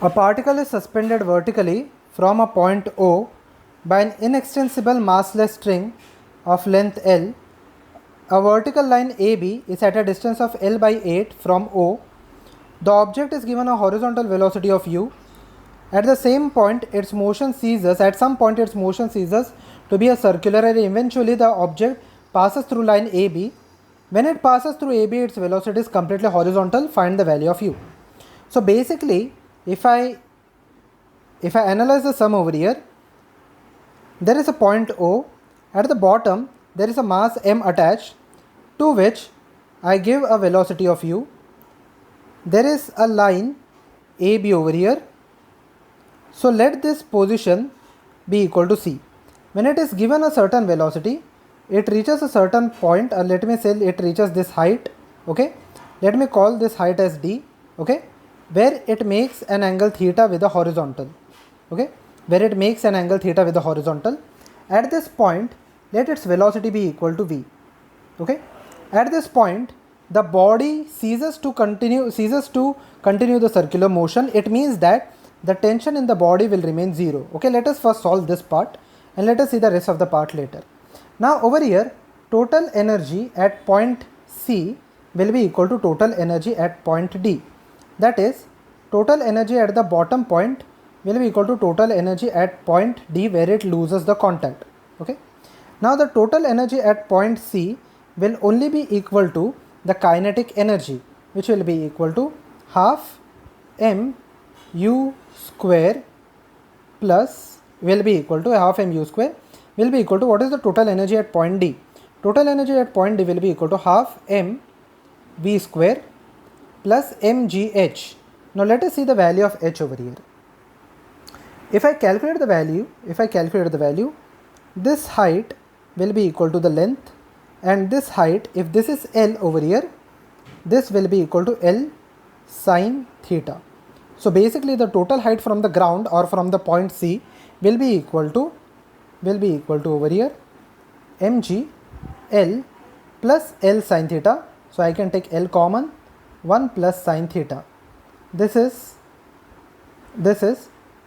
A particle is suspended vertically from a point O by an inextensible massless string of length L. A vertical line AB is at a distance of L by 8 from O. The object is given a horizontal velocity of u. At the same point, its motion ceases. At some point, its motion ceases to be a circular, and eventually the object passes through line AB. When it passes through AB, its velocity is completely horizontal. Find the value of u. So basically, if I analyze the sum over here, there is a point O. At the bottom, there is a mass m attached, to which I give a velocity of u. There is a line AB over here. So let this position be equal to c. When it is given a certain velocity, it reaches a certain point, or let me say it reaches this height, okay. Let me call this height as d, okay, where it makes an angle theta with a horizontal, okay, where it makes an angle theta with a horizontal. At this point, let its velocity be equal to v, okay. At this point, the body ceases to continue the circular motion. It means that the tension in the body will remain 0. Okay, let us first solve this part and let us see the rest of the part later. Now over here, total energy at point C will be equal to total energy at point D. That is, total energy at the bottom point will be equal to total energy at point D, where it loses the contact. Okay. Now the total energy at point C will only be equal to the kinetic energy, which will be equal to half m u square plus will be equal to half m u square will be equal to, what is the total energy at point D? Total energy at point D will be equal to half m v square plus mgh. Now let us see the value of h over here. If I calculate the value, this height will be equal to the length, and this height, if this is L over here, this will be equal to L sine theta. So basically the total height from the ground or from the point C will be equal to over here mg L plus L sine theta. So I can take L common, 1 plus sine theta. This is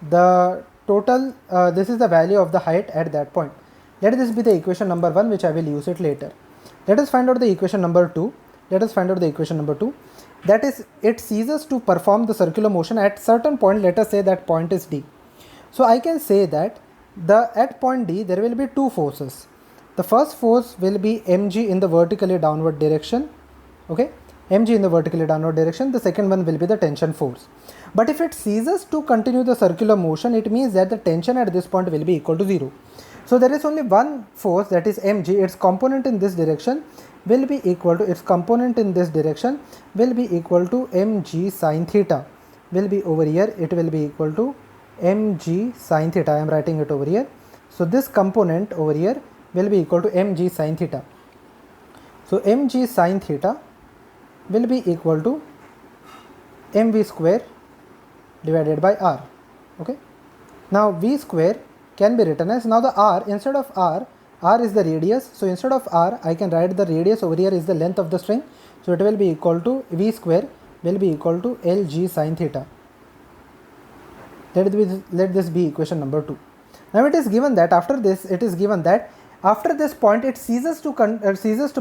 the total, this is the value of the height at that point. Let this be the equation number 1, which I will use it later. Let us find out the equation number 2. That is, it ceases to perform the circular motion at certain point. Let us say that point is D. So I can say that at point D there will be two forces. The first force will be mg in the vertically downward direction, okay, mg in the vertically downward direction. The second one will be the tension force. But if it ceases to continue the circular motion, it means that the tension at this point will be equal to 0. So there is only one force, that is mg. Its component in this direction will be equal to mg sine theta. Will be over here, it will be equal to mg sine theta. I am writing it over here. So this component over here will be equal to mg sine theta. So mg sine theta will be equal to mv square divided by r. Okay. Now v square can be written as, now the r, instead of r is the radius. So instead of r, I can write the radius over here is the length of the string. So it will be equal to v square will be equal to Lg sine theta. Let this be equation number 2. Now it is given that after this point it ceases to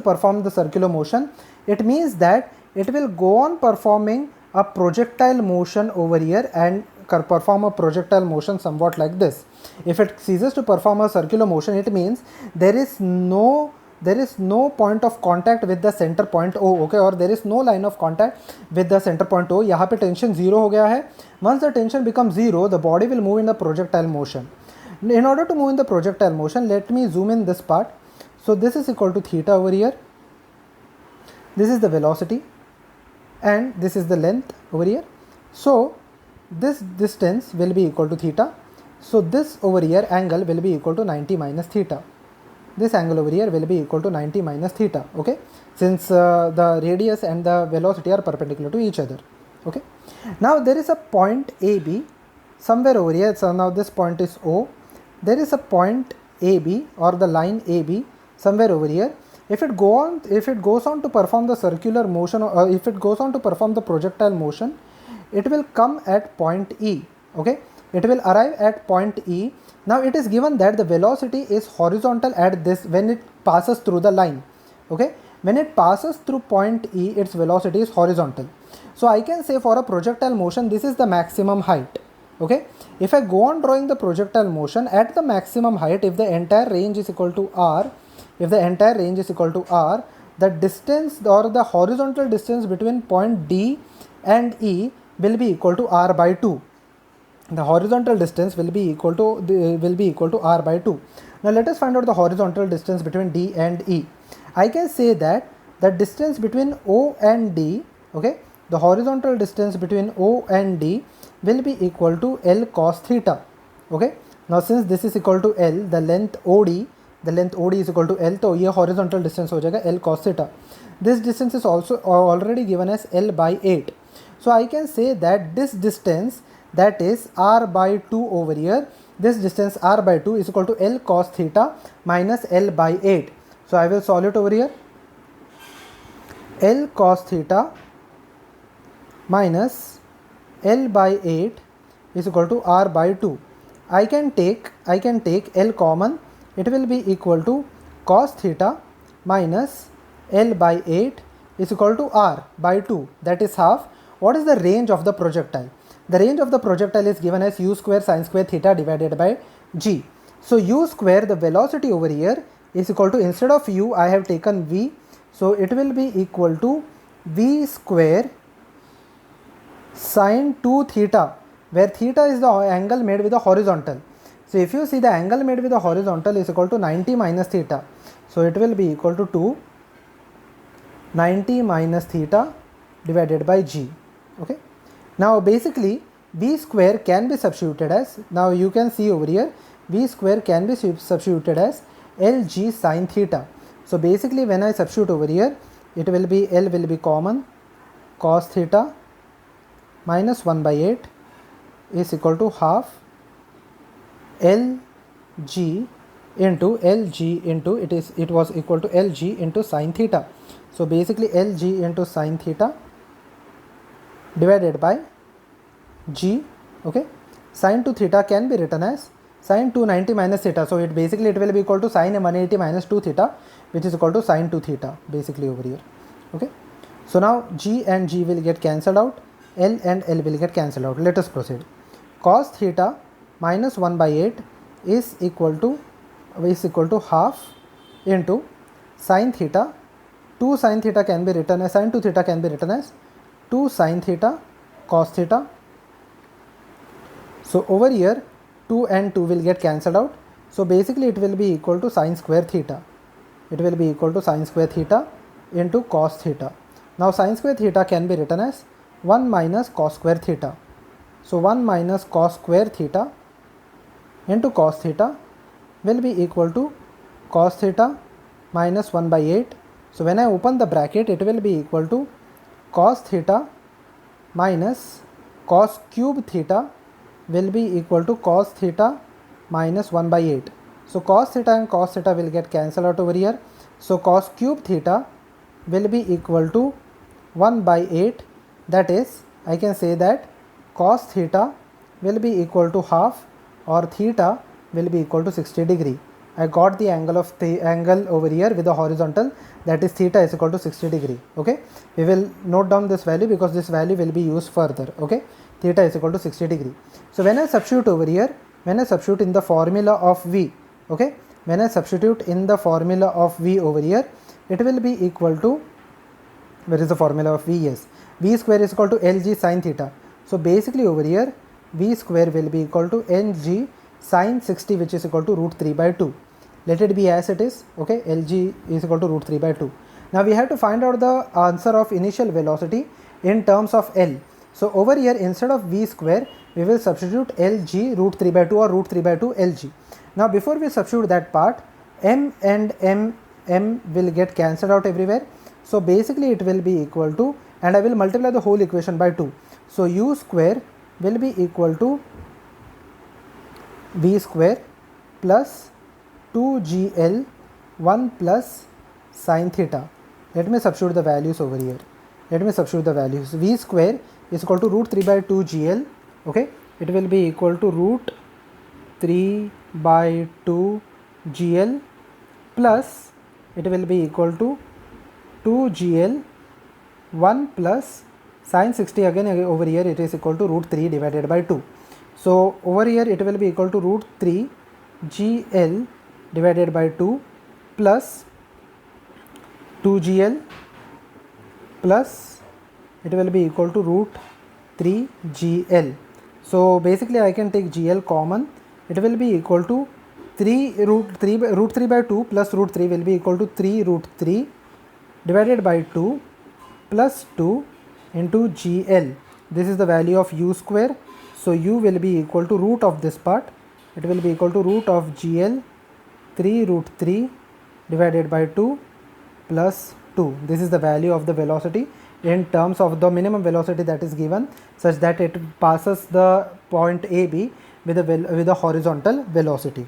perform the circular motion. It means that it will go on performing a projectile motion over here and perform a projectile motion somewhat like this. If it ceases to perform a circular motion, it means there is no point of contact with the center point O, okay, or there is no line of contact with the center point O. यहाँ पे tension 0 हो गया है. Once the tension becomes 0, the body will move in the projectile motion. In order to move in the projectile motion, let me zoom in this part. So this is equal to theta over here. This is the velocity and this is the length over here. So this distance will be equal to theta. So this over here angle will be equal to 90 minus theta. This angle over here will be equal to 90 minus theta, okay, since the radius and the velocity are perpendicular to each other, okay. Now there is a point AB somewhere over here. So now this point is O. There is a point AB or the line AB somewhere over here. If it goes on to perform the circular motion, or if it goes on to perform the projectile motion, it will come at point E. Okay, it will arrive at point E. Now it is given that the velocity is horizontal at this when it passes through the line. Okay, when it passes through point E, its velocity is horizontal. So I can say for a projectile motion, this is the maximum height. Okay, if I go on drawing the projectile motion at the maximum height, if the entire range is equal to r, the distance or the horizontal distance between point D and E will be equal to r by 2. The horizontal distance will be equal to r by 2. Now let us find out the horizontal distance between D and E. I can say that the distance between O and D, okay, the horizontal distance between O and D will be equal to L cos theta. Okay, now since this is equal to L, the length OD is equal to L, तो ये horizontal distance हो जाएगा L cos theta. This distance is also already given as L by 8. So I can say that this distance, that is r by 2 over here, this distance r by 2 is equal to L cos theta minus L by 8. So I will solve it over here. L cos theta minus L by 8 is equal to r by 2. I can take L common. It will be equal to cos theta minus L by 8 is equal to r by 2, that is half. What is the range of the projectile? The range of the projectile is given as u square sin square theta divided by g. So u square, the velocity over here, is equal to, instead of u I have taken v, so it will be equal to v square sin 2 theta, where theta is the angle made with the horizontal. So if you see, the angle made with the horizontal is equal to 90 minus theta. So it will be equal to 2 90 minus theta divided by g. Okay. Now basically v square can be substituted as, now you can see over here, v square can be substituted as Lg sin theta. So basically when I substitute over here, it will be, L will be common, cos theta minus 1 by 8 is equal to half Lg into it was equal to Lg into sin theta. So basically Lg into sin theta divided by g. Okay, sin 2 theta can be written as sin 290 minus theta. So it basically it will be equal to sin 180 minus 2 theta, which is equal to sin 2 theta basically over here. Okay, so now g and g will get cancelled out, L and L will get cancelled out. Let us proceed. Cos theta minus 1 by 8 is equal to half into sin theta. 2 sin theta can be written as, sin 2 theta can be written as 2 sin theta cos theta. So over here 2 and 2 will get cancelled out. So basically it will be equal to sin square theta. It will be equal to sin square theta into cos theta. Now sin square theta can be written as 1 minus cos square theta. So 1 minus cos square theta into cos theta will be equal to cos theta minus 1 by 8. So when I open the bracket, it will be equal to cos theta minus cos cube theta will be equal to cos theta minus 1 by 8. So cos theta and cos theta will get cancelled out over here. So cos cube theta will be equal to 1 by 8, that is, I can say that cos theta will be equal to half, or theta will be equal to 60 degree. I got the angle of the angle over here with the horizontal, that is theta is equal to 60 degree. Okay, we will note down this value because this value will be used further. Okay, theta is equal to 60 degree. So when I substitute over here, when I substitute in the formula of v, okay, when I substitute in the formula of v over here, it will be equal to, where is the formula of v? Yes, v square is equal to Lg sin theta. So basically over here v square will be equal to Lg sin 60, which is equal to root 3 by 2. Let it be as it is. Okay, Lg is equal to root 3 by 2. Now we have to find out the answer of initial velocity in terms of L. So over here, instead of v square, we will substitute Lg root 3 by 2 or root 3 by 2 Lg. Now before we substitute that part, m and m will get cancelled out everywhere. So basically it will be equal to, and I will multiply the whole equation by 2. So u square will be equal to v square plus 2gl 1 plus sin theta. Let me substitute the values over here. Let me substitute the values. V square is equal to root 3 by 2 GL. Okay, it will be equal to root 3 by 2 GL plus it will be equal to 2 GL 1 plus sin 60, again over here it is equal to root 3 divided by 2. So over here it will be equal to root 3 GL divided by 2 plus 2 GL plus it will be equal to root 3 GL. So basically I can take GL common. It will be equal to 3 root 3 by 2 plus root 3 will be equal to 3 root 3 divided by 2 plus 2 into GL. This is the value of u square. So u will be equal to root of this part. It will be equal to root of GL 3 root 3 divided by 2 plus 2. This is the value of the velocity in terms of the minimum velocity that is given, such that it passes the point AB with a horizontal velocity.